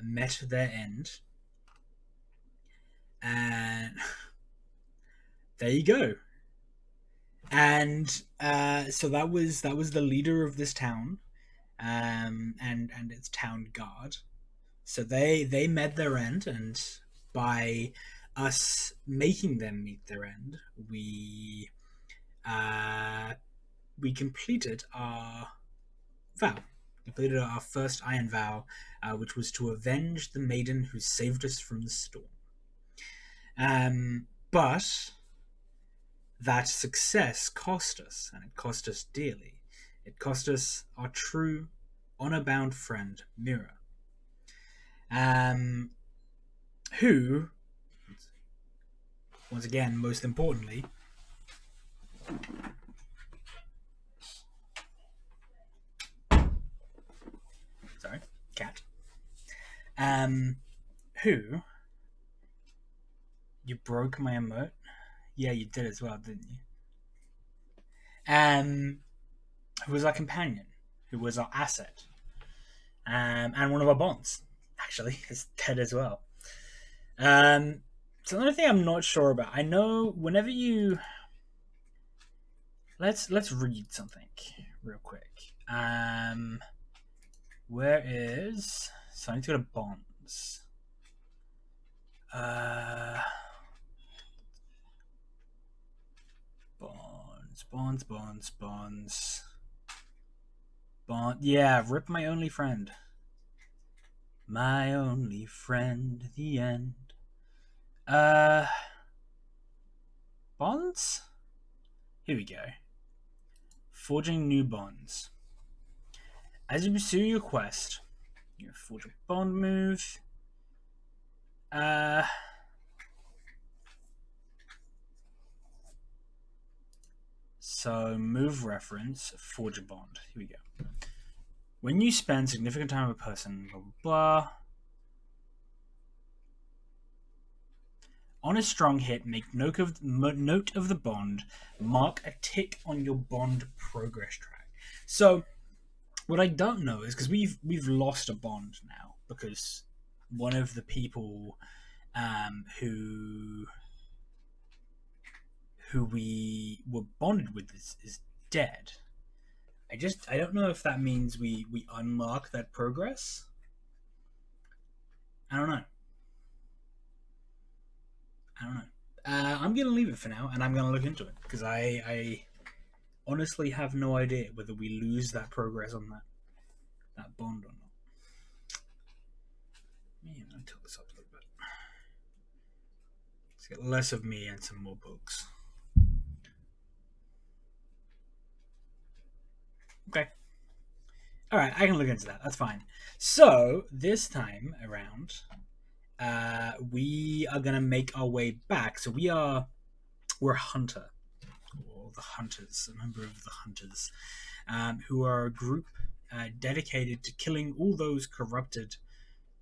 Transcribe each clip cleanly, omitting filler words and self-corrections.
met their end, and there you go. And so that was the leader of this town, and its town guard. So they met their end, and by us making them meet their end, uh, we completed our vow. Completed our first iron vow, which was to avenge the maiden who saved us from the storm. But that success cost us, and it cost us dearly. It cost us our true, honor-bound friend, Mira, um, who, once again, most importantly, sorry, cat, um, who, you broke my emote? Yeah, you did as well, didn't you? Who was our companion, who was our asset, and one of our bonds, actually, is dead as well. Um, so another thing I'm not sure about. I know whenever you let's read something real quick. Where is so I need to go to bonds. Bonds. Bond. Yeah, rip my only friend. My only friend. The end. Bonds. Here we go. Forging new bonds. As you pursue your quest, you forge a bond move. So move reference, forge a bond. Here we go. When you spend significant time with a person, blah blah blah. On a strong hit, make note of the bond. Mark a tick on your bond progress track. So, what I don't know is because we've lost a bond now because one of the people who we were bonded with is dead. I don't know if that means we unmark that progress. I don't know. I'm gonna leave it for now, and I'm gonna look into it because I honestly have no idea whether we lose that progress on that bond or not. Yeah, I'll tilt this up a little bit. Let's get less of me and some more books. Okay. All right, I can look into that. That's fine. So this time around, we are gonna make our way back. So we're a hunter, or the hunters, a member of the hunters, who are a group dedicated to killing all those corrupted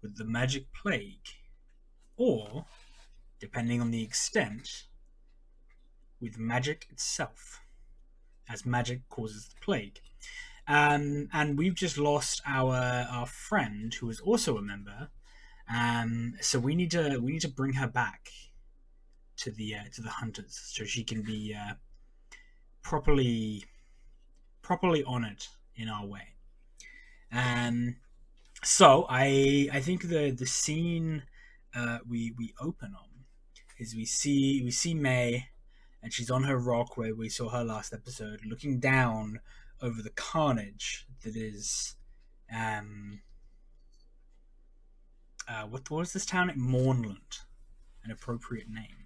with the magic plague, or, depending on the extent, with magic itself, as magic causes the plague. And we've just lost our friend, who is also a member. So we need to bring her back to the hunters, so she can be properly honored in our way. So I think the scene we open on is we see May, and she's on her rock where we saw her last episode, looking down over the carnage that is what was this town? Mornland, an appropriate name.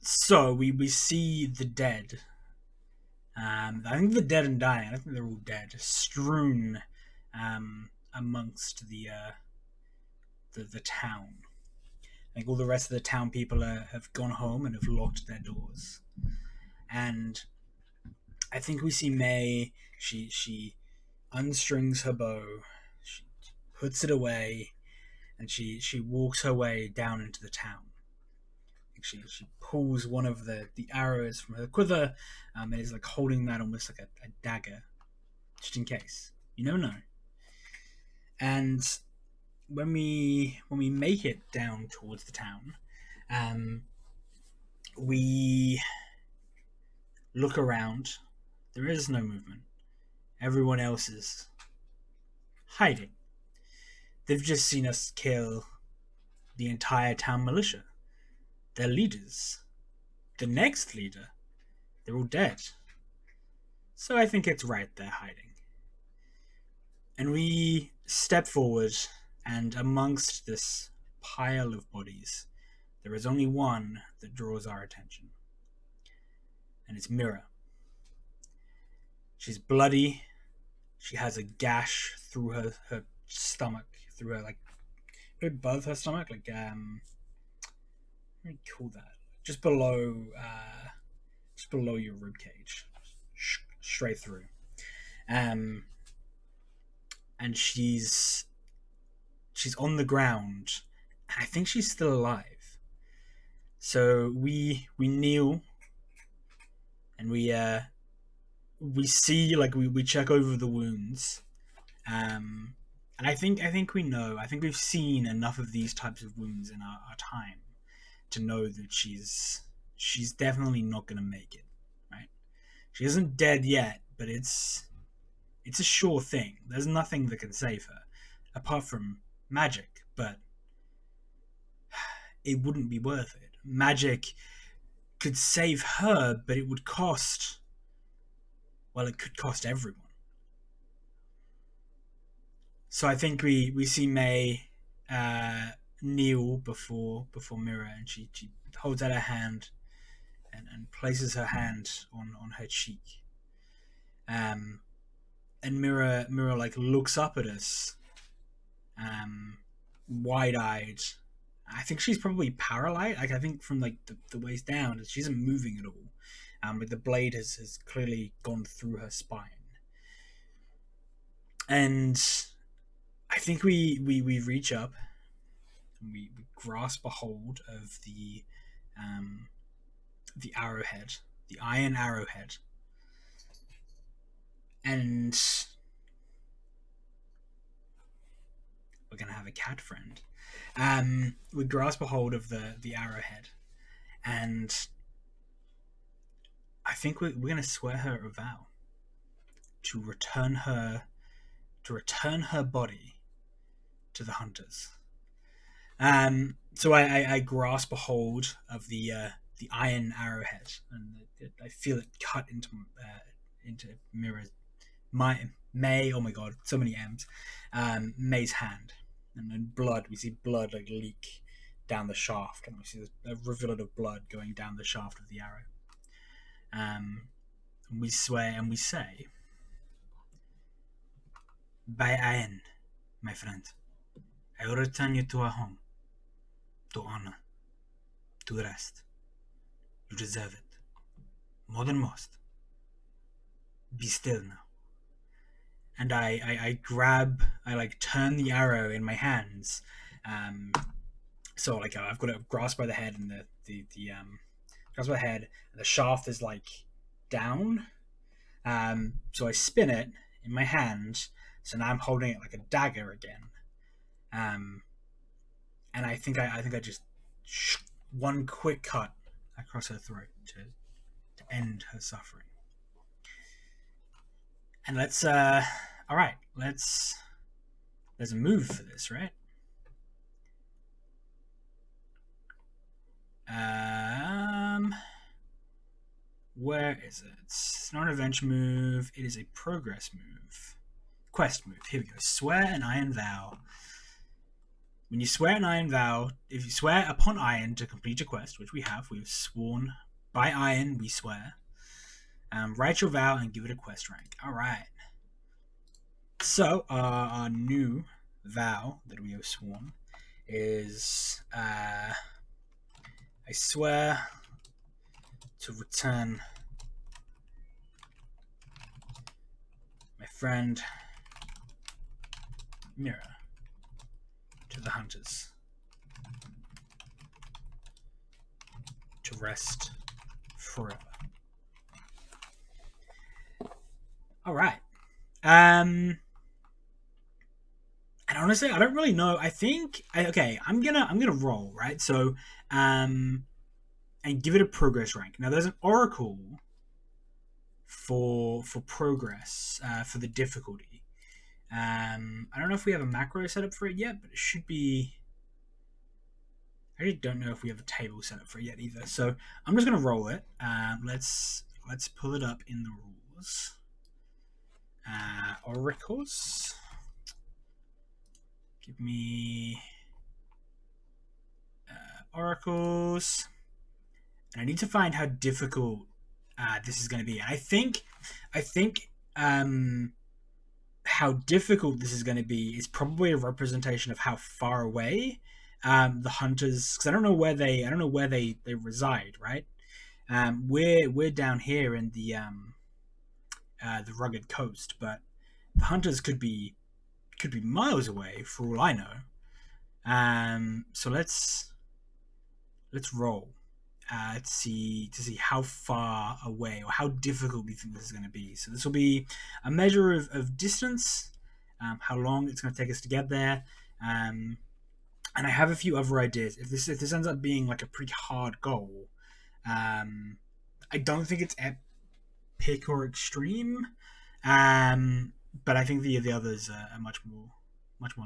So we see the dead. I think the dead and dying. I think they're all dead, strewn amongst the town. I think all the rest of the town people have gone home and have locked their doors. And I think we see May. She unstrings her bow. She puts it away, and she walks her way down into the town. She pulls one of the arrows from her quiver, and is like holding that almost like a dagger, just in case. You never know. And when we make it down towards the town, we look around. There is no movement. Everyone else is hiding. They've just seen us kill the entire town militia. Their leaders. The next leader. They're all dead. So I think it's right they're hiding. And we step forward, and amongst this pile of bodies, there is only one that draws our attention. And it's Mira. She's bloody. She has a gash through her stomach, through her, like, above her stomach, like, what do you call that? Just below your rib cage, straight through. And she's on the ground, and I think she's still alive. So we kneel, and we see, like, we check over the wounds, and I think we know. I think we've seen enough of these types of wounds in our time to know that she's definitely not going to make it. Right? She isn't dead yet, but it's a sure thing. There's nothing that can save her apart from magic, but it wouldn't be worth it. Magic could save her, but it would cost, well, it could cost everyone. So I think we see May kneel before Mira, and she holds out her hand and places her hand on her cheek. And Mira like looks up at us, wide-eyed. I think she's probably paralyzed. Like, I think from like the waist down, she isn't moving at all. Like, the blade has clearly gone through her spine. And I think we reach up and we grasp a hold of the arrowhead, the iron arrowhead, and we're gonna have a cat friend. We grasp a hold of the arrowhead, and I think we're gonna swear her a vow to return her body to the hunters. So I grasp a hold of the iron arrowhead, and I feel it cut into Mira's, May. Oh my god, so many M's. May's hand, and then blood. We see blood like leak down the shaft, and we see a rivulet of blood going down the shaft of the arrow. And we swear and we say, "By Aen, my friend, I will return you to our home, to honor, to rest. You deserve it, more than most. Be still now." And I turn the arrow in my hands. So like I've got it grasped by the head, and the grasp by the head, and the shaft is like down. So I spin it in my hand. So now I'm holding it like a dagger again. And I think I just one quick cut across her throat to end her suffering. And let's all right, there's a move for this, right? Where is it? It's not an adventure move, it is a progress move. Quest move. Here we go. Swear an iron vow. When you swear an iron vow, if you swear upon iron to complete a quest, which we have sworn by iron, we swear. Write your vow and give it a quest rank. Alright. So, our new vow that we have sworn is, I swear to return my friend Mira to the hunters to rest forever. All right. And honestly, I don't really know. I think okay. I'm gonna roll, right. So and give it a progress rank. Now there's an oracle for progress for the difficulty. I don't know if we have a macro set up for it yet, but it should be. I really don't know if we have a table set up for it yet either. So I'm just gonna roll it. Let's pull it up in the rules. Oracles. Give me oracles, and I need to find how difficult this is going to be. And I think how difficult this is going to be is probably a representation of how far away the hunters. Because I don't know where they reside. Right, we're down here in the rugged coast, but the hunters could be miles away for all I know. So let's roll to see how far away or how difficult we think this is going to be. So this will be a measure of distance, how long it's going to take us to get there, and I have a few other ideas. If this ends up being like a pretty hard goal, I don't think it's epic or extreme, but I think the others are much more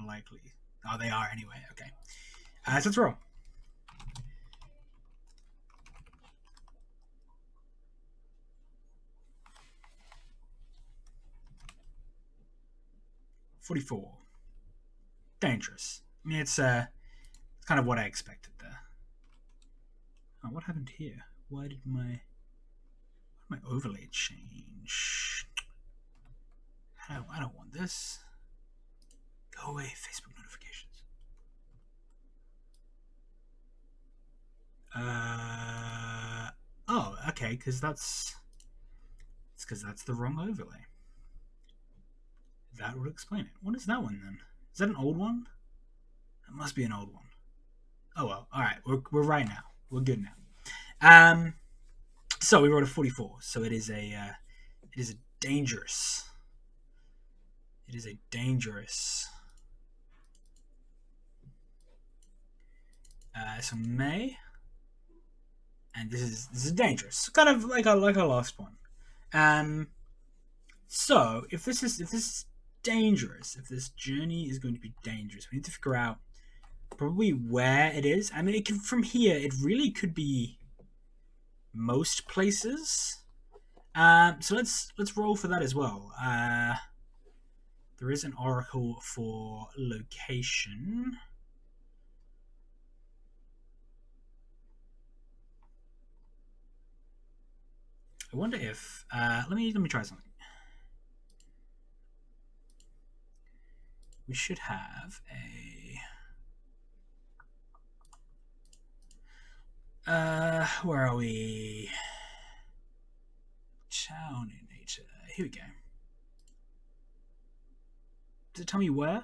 likely. Oh, they are anyway. Okay, so let's roll. 44. Dangerous. I mean, it's kind of what I expected there. Oh, what happened here? Why did my overlay change? I don't want this. Go away, Facebook notifications. Oh, okay, because that's the wrong overlay. That would explain it. What is that one then? Is that an old one? That must be an old one. Oh well. All right, we're right now. We're good now. So we wrote a 44. So it is a dangerous. It is a dangerous. So May, and this is dangerous. Kind of like our last one. So if this is dangerous, if this journey is going to be dangerous, we need to figure out probably where it is. I mean, it can from here. It really could be most places. So let's roll for that as well. There is an oracle for location. I wonder if let me try something. We should have a where are we? Town in nature. Here we go. Does it tell me where?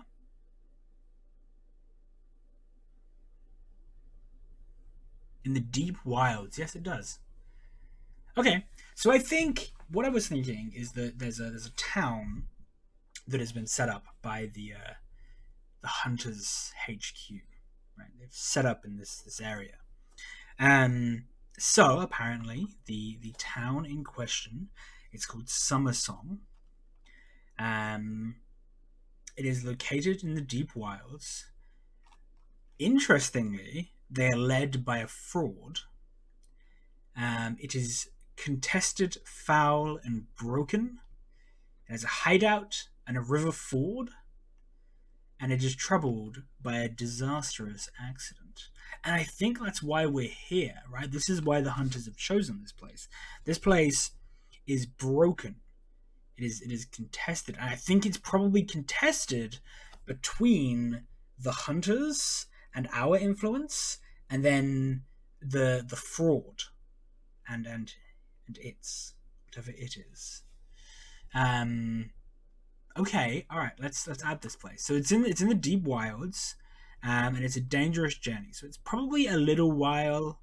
In the deep wilds. Yes, it does. Okay, so I think what I was thinking is that there's a town that has been set up by the hunters HQ. Right, they've set up in this area. So apparently the town in question, it's called Summersong. It is located in the deep wilds. Interestingly, they are led by a fraud. It is contested, foul, and broken. It has a hideout and a river ford, and it is troubled by a disastrous accident. And I think that's why we're here, right? This is why the hunters have chosen this place. This place is broken. It is contested, and I think it's probably contested between the hunters and our influence, and then the fraud, and it's whatever it is. Okay, all right. Let's add this place. So it's in the deep wilds. and it's a dangerous journey. So it's probably a little while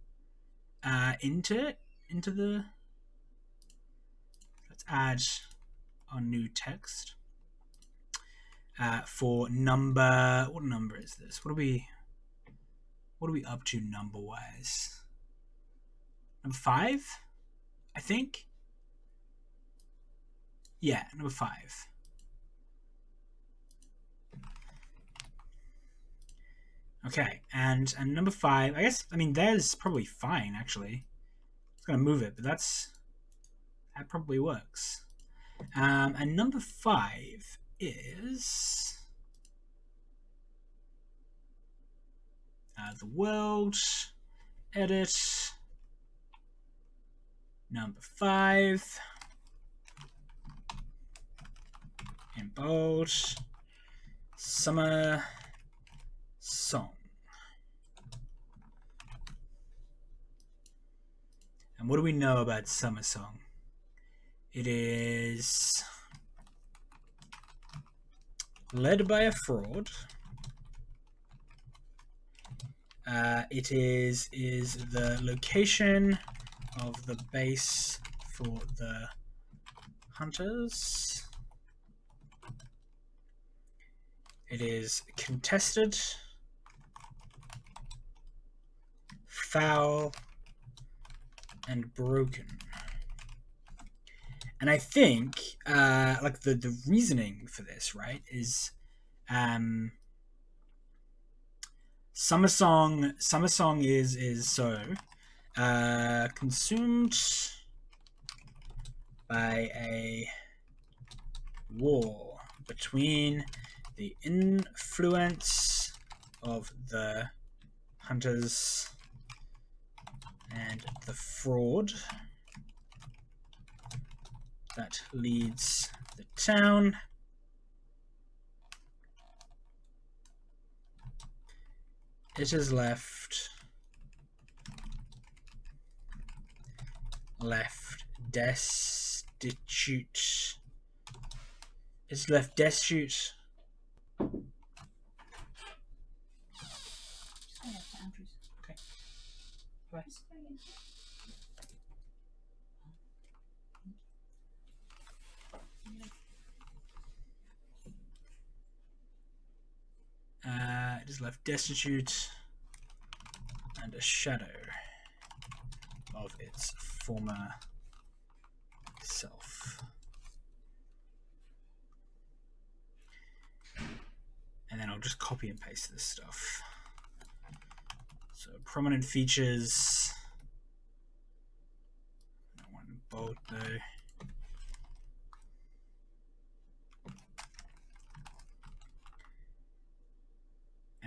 into the. Let's add our new text for number. What number is this? What are we up to number wise? Number 5, I think. Yeah, number 5. Okay, and number 5, I guess, I mean, there's probably fine, actually. It's going to move it, but that probably works. And number 5 is the world, edit, number 5, in bold, summer song. And what do we know about Summer Song? It is led by a fraud. It is the location of the base for the hunters. It is contested, foul, and broken. And I think like the reasoning for this, right, is Summer Song is so consumed by a war between the influence of the hunters and the fraud that leads the town. It is left destitute. It's left destitute. Okay. Bye. It is left destitute and a shadow of its former self. And then I'll just copy and paste this stuff. So prominent features. I don't want to bold though.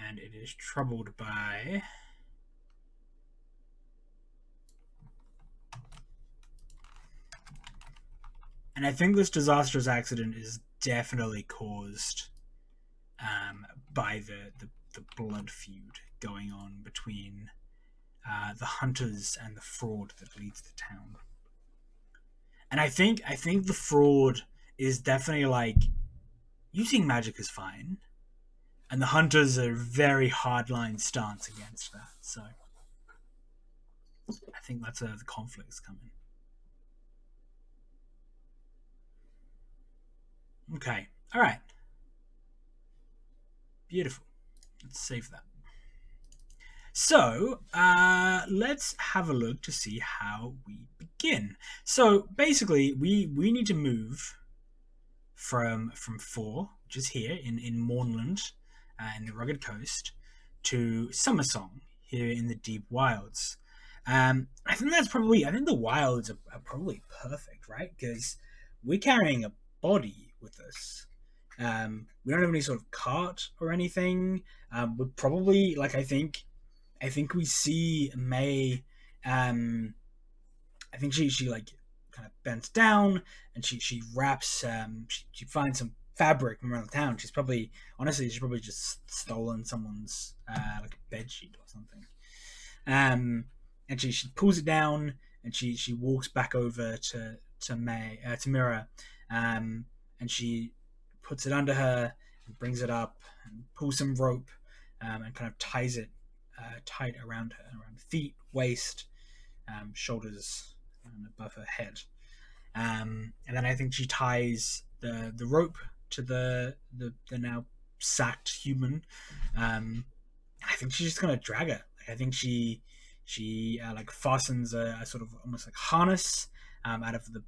And it is troubled by and I think this disastrous accident is definitely caused by the blood feud going on between the hunters and the fraud that leads the town. And I think the fraud is definitely like using magic is fine. And the hunters are very hardline stance against that. So I think that's where the conflict's coming. Okay. All right. Beautiful. Let's save that. So let's have a look to see how we begin. So basically, we need to move from 4, which is here in Mornland, in the rugged coast, to Summer Song here in the deep wilds. I think the wilds are probably perfect, right? Because we're carrying a body with us. We don't have any sort of cart or anything. We're probably like I think we see May. I think she like kind of bends down and she wraps. She finds some fabric from around the town. She's probably just stolen someone's like a bed sheet or something. And she pulls it down and she walks back over to Mira, and she puts it under her and brings it up and pulls some rope and kind of ties it tight around her, around feet, waist, shoulders, and above her head. And then I think she ties the rope to the now sacked human. I think she's just gonna drag her. Like, I think she like fastens a sort of almost like harness out of the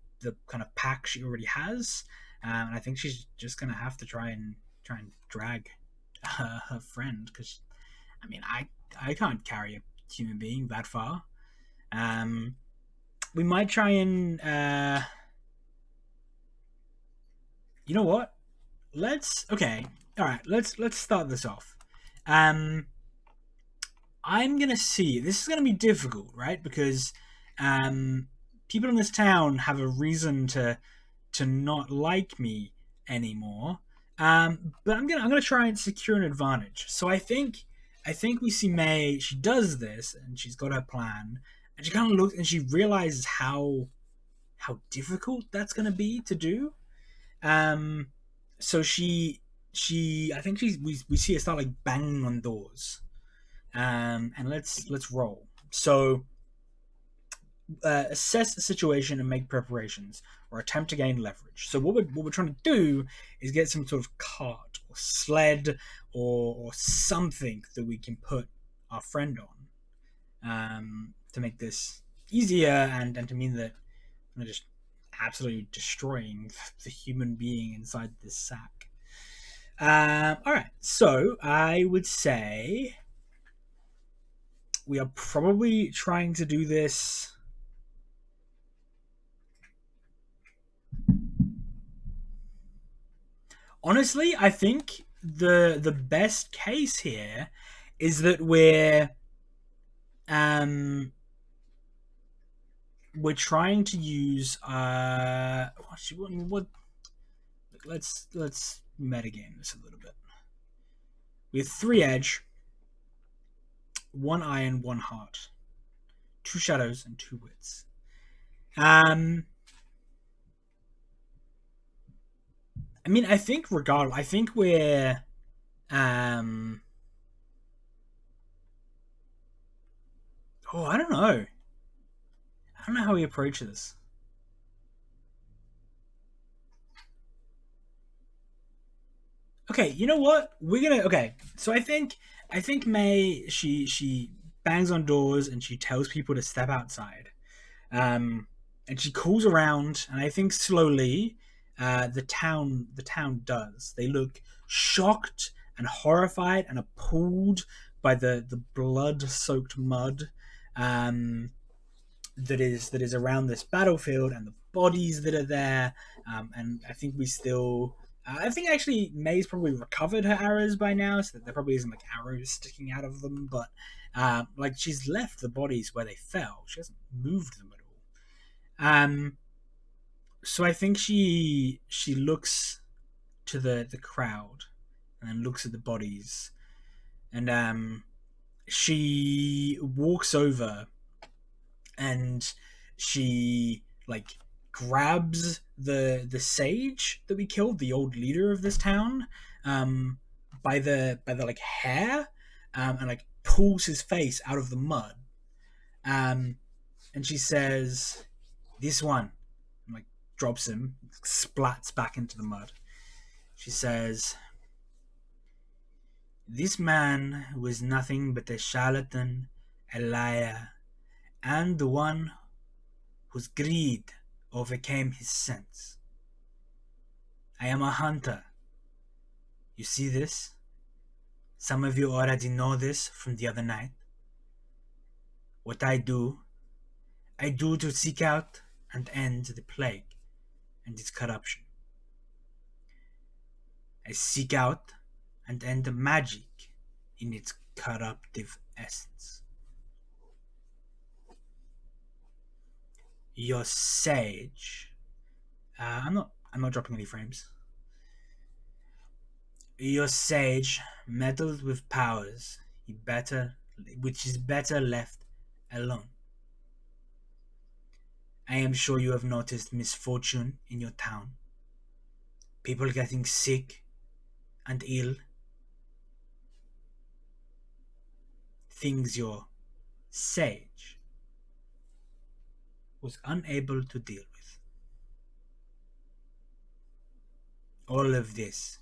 kind of pack she already has, and I think she's just gonna have to try and drag her friend, because I mean I can't carry a human being that far. Um, we might try and you know what? Let's okay. All right. Let's start this off. Um, I'm gonna see. This is gonna be difficult, right? Because um, people in this town have a reason to not like me anymore. But I'm gonna try and secure an advantage. So I think we see May. She does this, and she's got her plan, and she kind of looks and she realizes how difficult that's gonna be to do. Um, so she I think we see her start like banging on doors. And let's roll. So assess the situation and make preparations, or attempt to gain leverage. So what we're trying to do is get some sort of cart or sled or something that we can put our friend on, to make this easier, and to mean that we're just absolutely destroying the human being inside this sack. All right, so I would say we are probably trying to do this. Honestly, I think the best case here is that um we're trying to use what let's metagame this a little bit. We have three edge, one iron, one heart, two shadows, and two wits. Um, I mean, I think regardless, I think we're um. Oh, I don't know. I don't know how we approach this. Okay, you know what? We're gonna okay. So I think May she bangs on doors and she tells people to step outside. Um, and she calls around, and I think slowly, the town does. They look shocked and horrified and appalled by the blood soaked mud, um, that is around this battlefield, and the bodies that are there. And I think we still. I think actually May's probably recovered her arrows by now, so that there probably isn't like arrows sticking out of them. But like she's left the bodies where they fell. She hasn't moved them at all. So I think she looks to the crowd, and then looks at the bodies, and she walks over, and she like grabs the sage that we killed, the old leader of this town, um, by the like hair, and like pulls his face out of the mud, um, and she says, "This one," and like drops him, splats back into the mud. She says, "This man was nothing but a charlatan, a liar, and the one whose greed overcame his sense. I am a hunter. You see this? Some of you already know this from the other night. What I do to seek out and end the plague and its corruption. I seek out and end magic in its corruptive essence. Your sage, I'm not dropping any frames. Your sage meddled with powers which is better left alone. I am sure you have noticed misfortune in your town. People getting sick and ill. things your sage was unable to deal with. All of this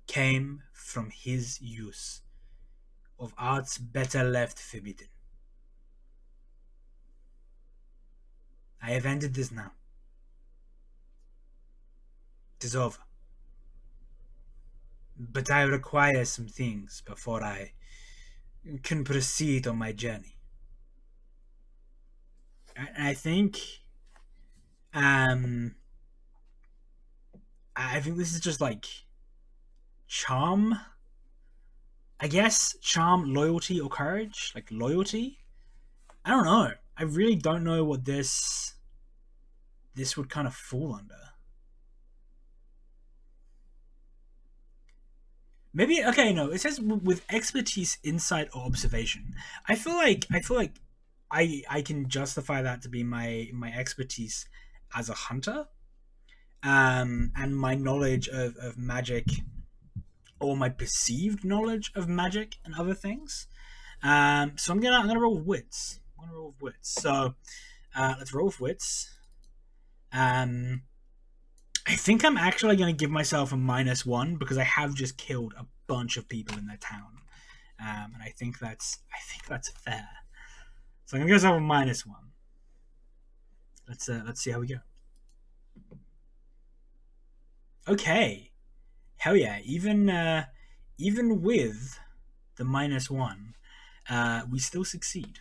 came from his use of arts better left forbidden. I have ended this now. It is over. But I require some things before I can proceed on my journey. I think, um, I think this is just like charm. I guess charm, loyalty, or courage. Like loyalty. I don't know. I really don't know what this would kind of fall under. Maybe okay. No, it says with expertise, insight, or observation. I feel like I can justify that to be my expertise as a hunter, and my knowledge of magic, or my perceived knowledge of magic and other things. So I'm gonna roll with wits. I'm gonna roll with wits. So let's roll with wits. Um, I think I'm actually gonna give myself a -1 because I have just killed a bunch of people in their town, and I think that's fair. So I'm gonna give myself a -1. Let's see how we go. Okay, hell yeah! Even with the -1, we still succeed.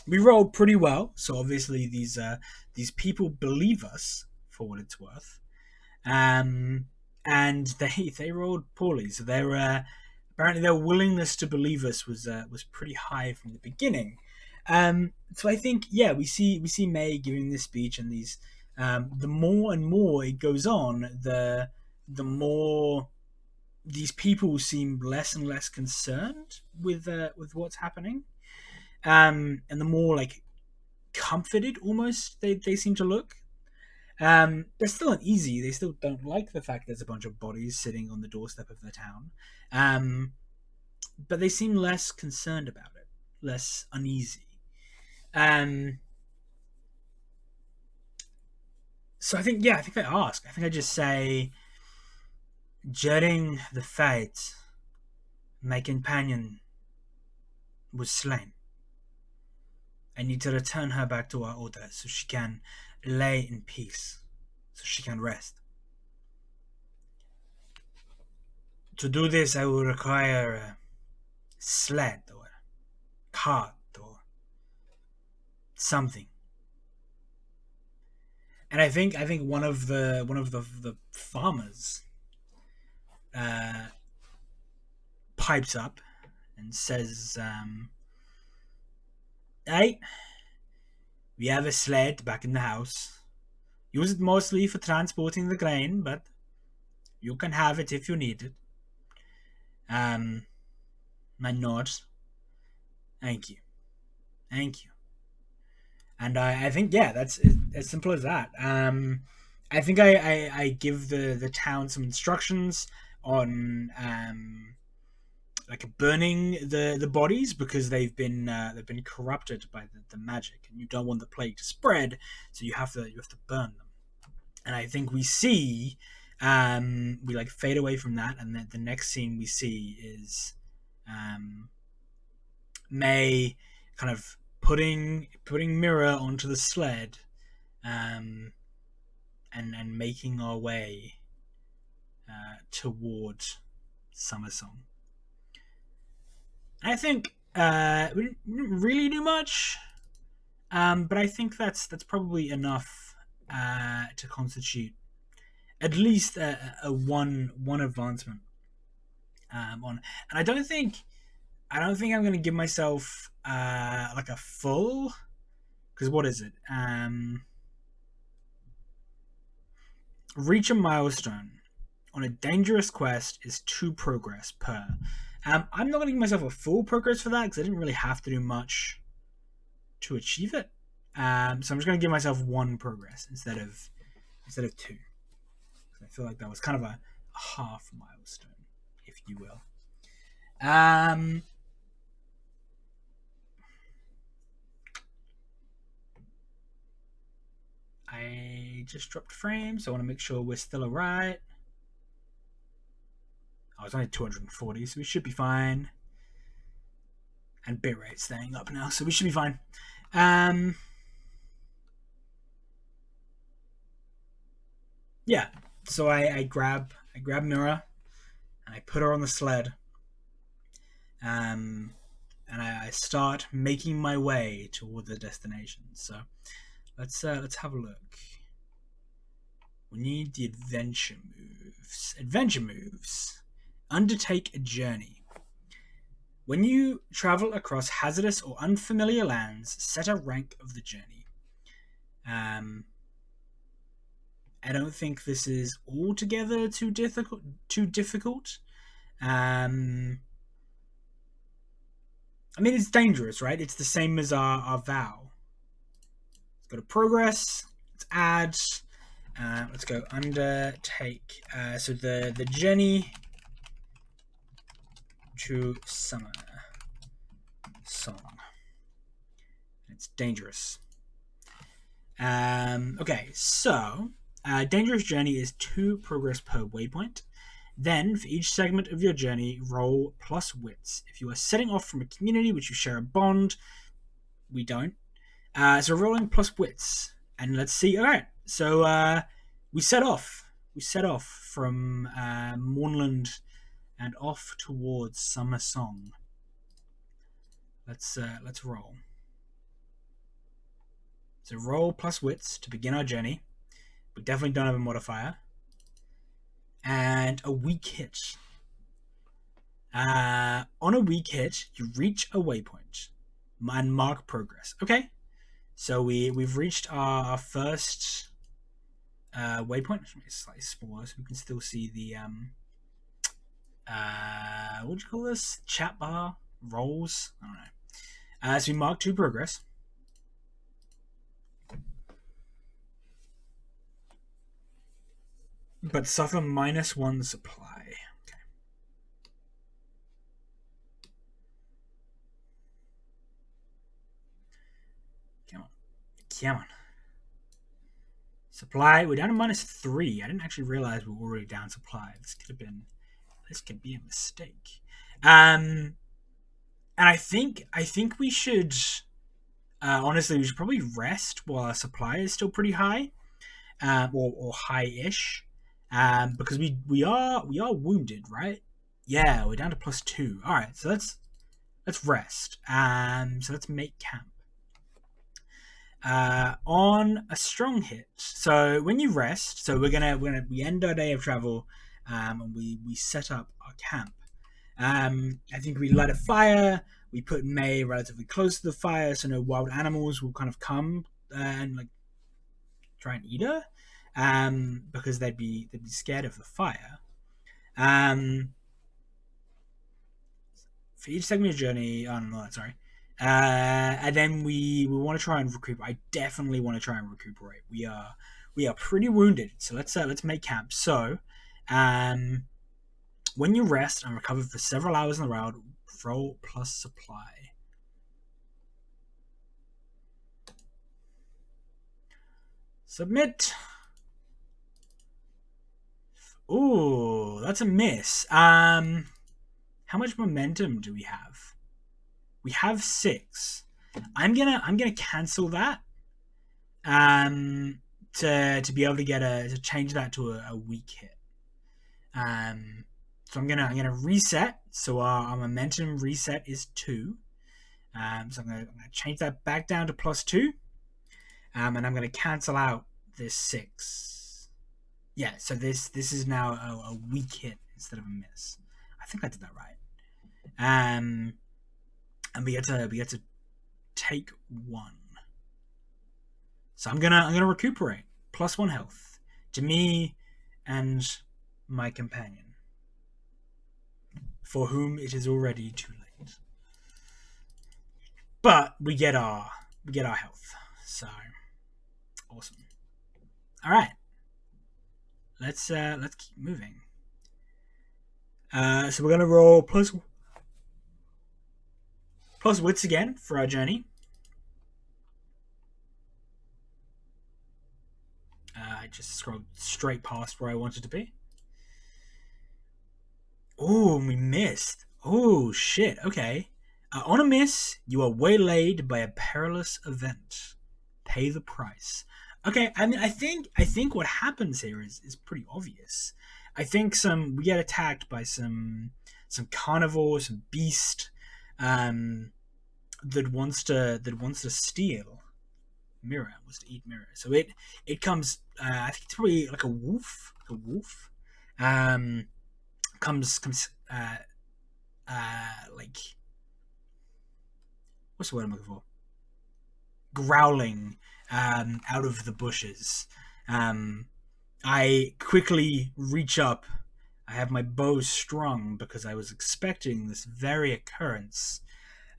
We rolled pretty well, so obviously these people believe us for what it's worth, um, and they rolled poorly. So their apparently their willingness to believe us was pretty high from the beginning. So I think yeah, we see May giving this speech, and these the more and more it goes on, the more these people seem less and less concerned with what's happening, and the more like comforted almost they seem to look. They're still uneasy. They still don't like the fact there's a bunch of bodies sitting on the doorstep of their town. Um, but they seem less concerned about it, less uneasy. Um, so I think, yeah, I think I ask. I think I just say, during the fight, my companion was slain. I need to return her back to our order so she can lay in peace, so she can rest. To do this, I will require a sled or a cart or something. And I think one of the farmers uh, pipes up and says, "Hey, we have a sled back in the house. Use it mostly for transporting the grain, but you can have it if you need it." Um, I nod. Thank you, thank you. And I think yeah, that's as simple as that. I think I give the town some instructions on like burning the bodies because they've been corrupted by the magic, and you don't want the plague to spread, so you have to burn them. And I think we like fade away from that, and then the next scene we see is um, May kind of putting Mirror onto the sled, um, and making our way toward Summersong. I think we didn't really do much, but I think that's probably enough to constitute at least a one advancement on. And I don't think I'm going to give myself like a full, because what is it? Reach a milestone on a dangerous quest is 2 progress per. I'm not going to give myself a full progress for that because I didn't really have to do much to achieve it. So I'm just going to give myself 1 progress instead of 2. I feel like that was kind of a half milestone, if you will. Um, just dropped a frame, so I want to make sure we're still alright. Oh, it's only 240, so we should be fine. And bitrate staying up now, so we should be fine. Yeah, so I grab Mira and I put her on the sled. And I start making my way toward the destination. So let's have a look. We need the adventure moves. Adventure moves. Undertake a journey. When you travel across hazardous or unfamiliar lands, set a rank of the journey. I don't think this is altogether too difficult. I mean, it's dangerous, right? It's the same as our vow. Let's go to progress. Let's add. Let's go undertake. So the journey to summer song. It's dangerous. Okay, so dangerous journey is 2 progress per waypoint. Then, for each segment of your journey, roll plus wits. If you are setting off from a community which you share a bond, we don't. So rolling plus wits, and let's see. All right, so we set off. We set off from Mournland and off towards Summer Song. Let's roll. So roll plus wits to begin our journey. We definitely don't have a modifier. And a weak hit. On a weak hit, you reach a waypoint and mark progress. Okay, so we've reached our first waypoint. It's slightly smaller, so we can still see the what do you call this? Chat bar rolls. I don't know. So we mark 2 progress. But suffer -1 supply. Okay. Come on. Supply, we're down to -3. I didn't actually realize we were already down supply. This could be a mistake. And I think we should honestly, we should probably rest while our supply is still pretty high. Or high-ish. Because we are wounded, right? Yeah, we're down to +2. All right, so let's rest. So let's make camp. On a strong hit. So when you rest, so we end our day of travel, and we set up our camp. I think we light a fire. We put May relatively close to the fire, so no wild animals will kind of come and like try and eat her. Because they'd be scared of the fire. For each segment of journey, sorry. And then we want to try and recuperate. I definitely want to try and recuperate. We are pretty wounded, so let's make camp. So, when you rest and recover for several hours in the round, roll plus supply. Submit. Ooh, that's a miss. How much momentum do we have? We have 6. I'm gonna cancel that. To be able to get to change that to a weak hit. So I'm gonna reset. So our momentum reset is 2. So I'm gonna change that back down to +2. And I'm gonna cancel out this 6. Yeah, so this is now a weak hit instead of a miss. I think I did that right. And we get to take 1. So I'm gonna recuperate +1 health to me and my companion, for whom it is already too late. But we get our health. So awesome. All right. Let's keep moving. So we're gonna roll plus wits again for our journey. just scrolled straight past where I wanted to be. Oh, we missed. Oh, shit. Okay. On a miss, you are waylaid by a perilous event. Pay the price. Okay, I mean, I think what happens here is pretty obvious. I think we get attacked by some carnivore, some beast, um, that wants to steal Mirror, wants to eat Mirror. So it comes. I think it's probably like a wolf. Like a wolf. Um, comes like, what's the word I'm looking for? Growling out of the bushes. Um, I quickly reach up. I have my bow strung because I was expecting this very occurrence.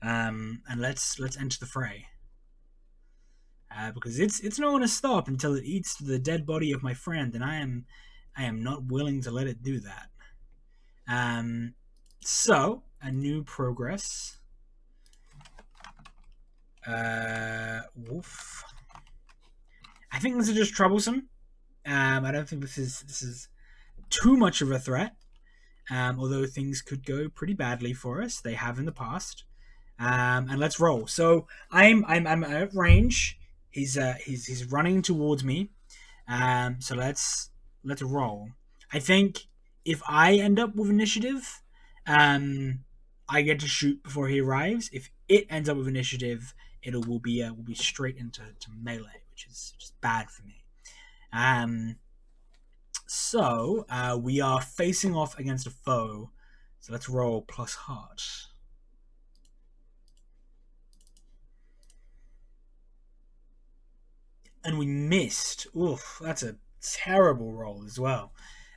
And let's enter the fray. Because it's not going to stop until it eats the dead body of my friend, and I am not willing to let it do that. Um, so a new progress. Wolf. I think this is just troublesome. I don't think this is too much of a threat. Although things could go pretty badly for us, they have in the past. And let's roll. So I'm at range. He's running towards me. So let's roll. I think if I end up with initiative, um, I get to shoot before he arrives. If it ends up with initiative, will be straight into melee, which is just bad for me. Um, so we are facing off against a foe. So let's roll plus heart. And we missed. Oof, that's a terrible roll as well.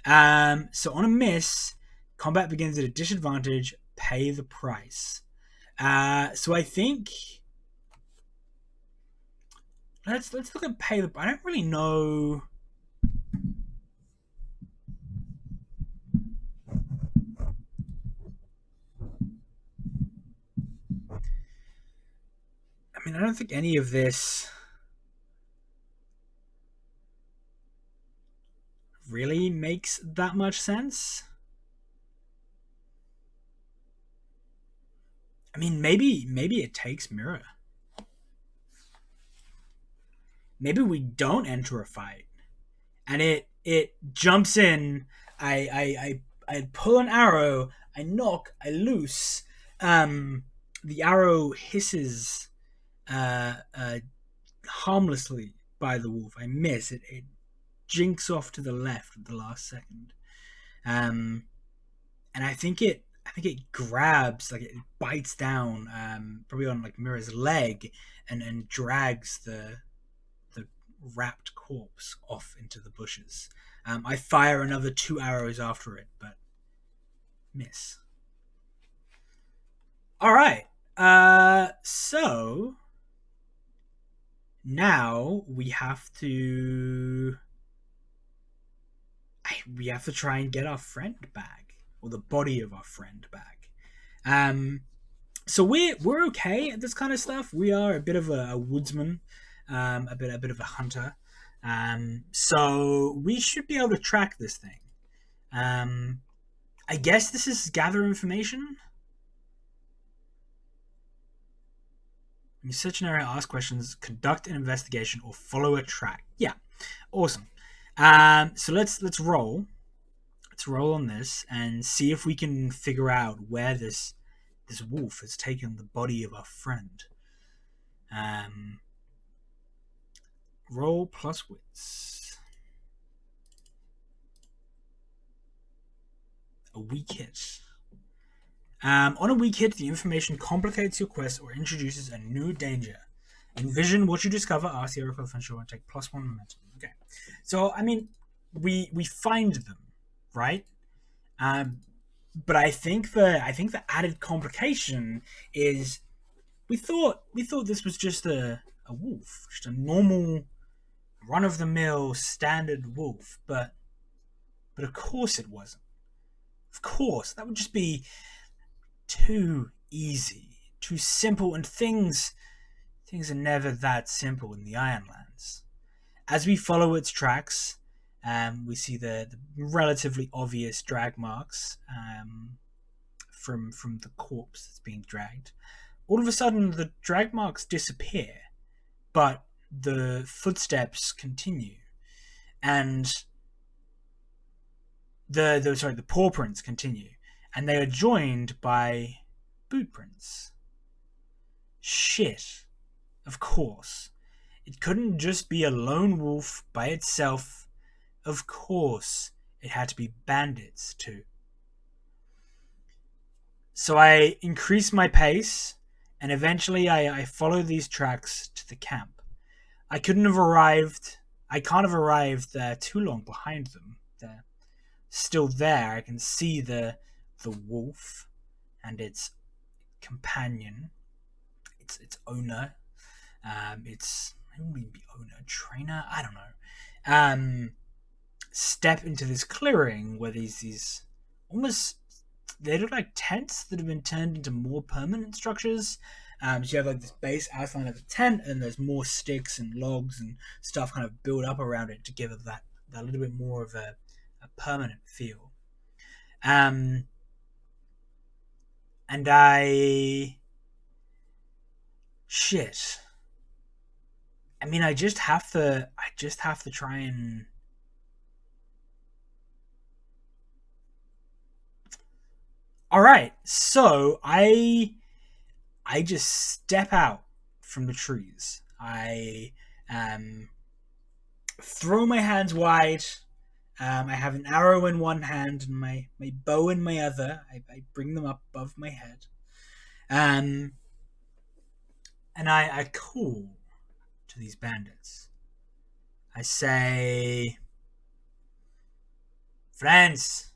So on a miss, combat begins at a disadvantage. Pay the price. So I think let's look at pay the. I don't really know. I mean, I don't think any of this really makes that much sense. I mean, maybe it takes Mirror. Maybe we don't enter a fight, and it jumps in. I pull an arrow. I knock. I loose. The arrow hisses harmlessly by the wolf. I miss it. It jinks off to the left at the last second. And I think it grabs, like it bites down, probably on like Mira's leg, and drags the wrapped corpse off into the bushes. I fire another 2 arrows after it, but miss. All right. So now we have to try and get our friend back, or the body of our friend back. Um, so we're okay at this kind of stuff. We are a bit of a woodsman, a bit of a hunter. So we should be able to track this thing. Um, I guess this is gather information. When you search an area, ask questions, conduct an investigation, or follow a track. Yeah, awesome. So let's roll. Let's roll on this and see if we can figure out where this wolf has taken the body of our friend. Um, roll plus wits. A weak hit. On a weak hit, the information complicates your quest or introduces a new danger. Envision what you discover. Ask the Oracle Offensive and take +1 momentum. Okay. So, I mean, we find them, right? But I think the added complication is we thought this was just a wolf, just a normal run of the mill standard wolf, but of course it wasn't. Of course, that would just be too easy, too simple, and things are never that simple in the Ironlands. As we follow its tracks, We see the relatively obvious drag marks from the corpse that's being dragged. All of a sudden, the drag marks disappear, but the footsteps continue, and the paw prints continue, and they are joined by boot prints. Shit. Of course. It couldn't just be a lone wolf by itself. Of course. It had to be bandits, too. So I increase my pace, and eventually I follow these tracks to the camp. I can't have arrived too long behind them. They're still there. I can see the wolf and its companion, its owner. It's I don't mean be owner, trainer. I don't know. Step into this clearing where these almost, they look like tents that have been turned into more permanent structures. So you have like this base outline of a tent, and there's more sticks and logs and stuff kind of build up around it to give it that little bit more of a permanent feel. And shit. I mean, I just have to try and. All right, so I just step out from the trees. I throw my hands wide. I have an arrow in one hand and my bow in my other. I bring them up above my head. And I call to these bandits. I say, friends,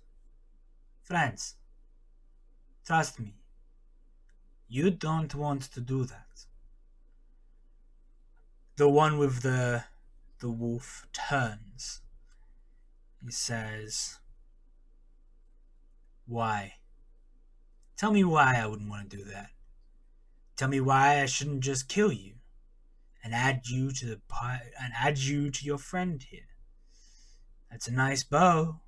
trust me. You don't want to do that. The one with the wolf turns. He says, why? Tell me why I wouldn't want to do that. Tell me why I shouldn't just kill you and add you to your friend here. That's a nice bow.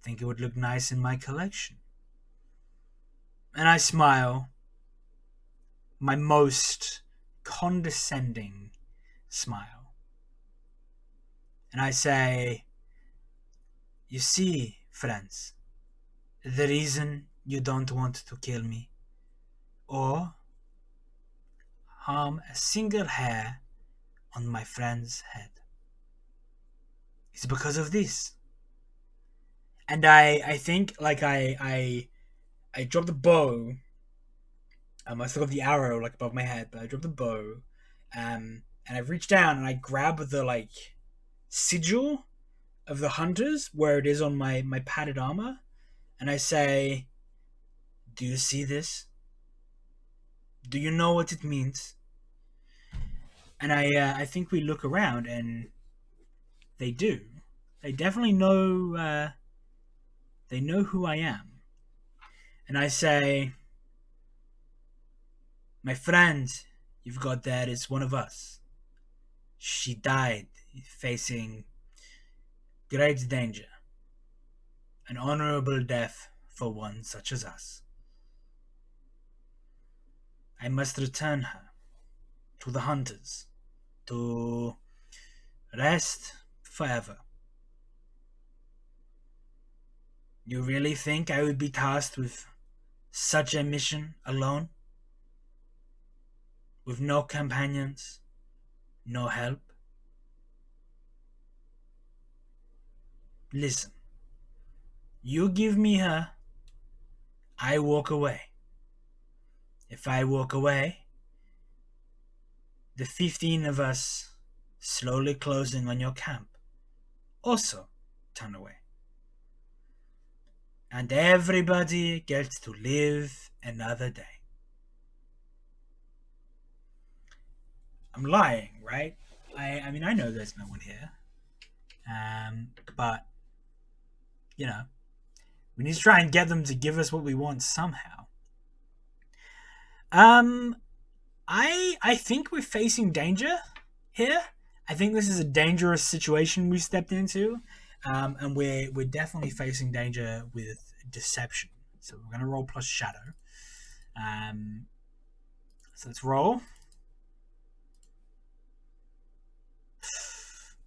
Think it would look nice in my collection. And I smile, my most condescending smile. And I say, you see, friends, the reason you don't want to kill me or harm a single hair on my friend's head is because of this. And I think like I drop the bow. I still got the arrow like above my head, but I drop the bow. And I reach down and I grab the like sigil of the hunters where it is on my padded armor, and I say, do you see this? Do you know what it means? And I think we look around and they do. They definitely know. They know who I am. And I say, my friend you've got there is one of us. She died facing great danger. An honorable death for one such as us. I must return her to the hunters to rest forever. You really think I would be tasked with such a mission alone? With no companions, no help? Listen, you give me her, I walk away. If I walk away, the 15 of us slowly closing on your camp also turn away. And everybody gets to live another day. I'm lying, right? I mean, I know there's no one here. But, you know, we need to try and get them to give us what we want somehow. I think we're facing danger here. I think this is a dangerous situation we stepped into, and we're definitely facing danger with deception. So we're gonna roll plus shadow. Um, so let's roll.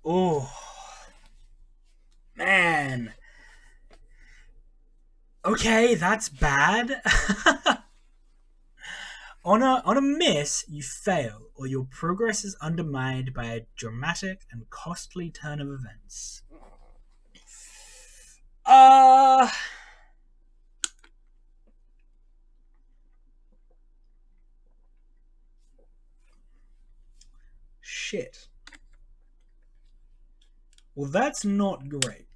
Oh man. Okay, that's bad. On a miss, you fail, or your progress is undermined by a dramatic and costly turn of events. Uh shit. Well, that's not great.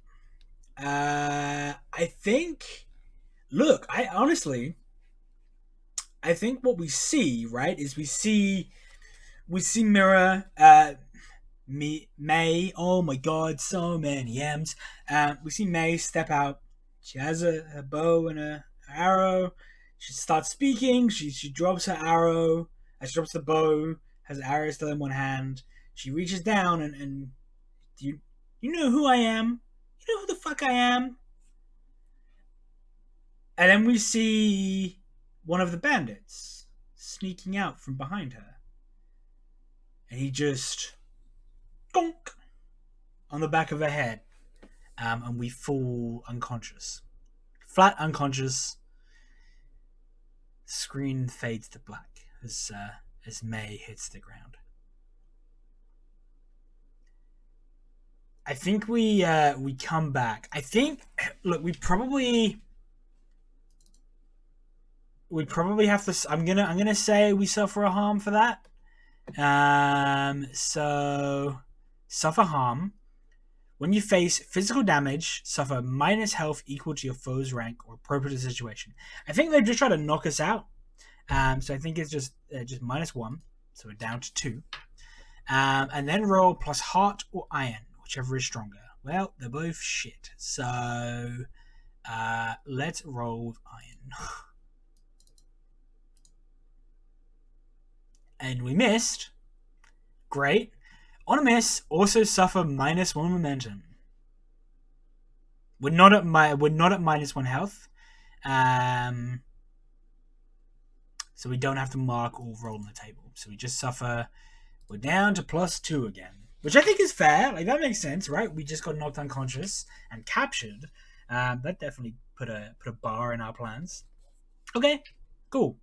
I think. Look, I think what we see, right, is we see Mirror, May. Oh my God, so many M's. We see May step out. She has a bow and a arrow. She starts speaking. She drops her arrow. She drops the bow. Has the arrow still in one hand. She reaches down and you know who I am. You know who the fuck I am. And then we see one of the bandits sneaking out from behind her, and he just donk on the back of her head, and we fall unconscious, flat unconscious. Screen fades to black as May hits the ground. I think we come back. I think look, we probably have to. I'm gonna say we suffer a harm for that. So suffer harm. When you face physical damage, suffer minus health equal to your foe's rank or appropriate to the situation. I think they just try to knock us out. So I think it's just -1. So we're down to 2. And then roll plus heart or iron, whichever is stronger. Well, they're both shit. So let's roll with iron. And we missed. Great. On a miss, also suffer -1 momentum. We're not at -1 health, so we don't have to mark or roll on the table. So we just suffer. We're down to +2 again, which I think is fair. Like that makes sense, right? We just got knocked unconscious and captured. That definitely put a bar in our plans. Okay, cool.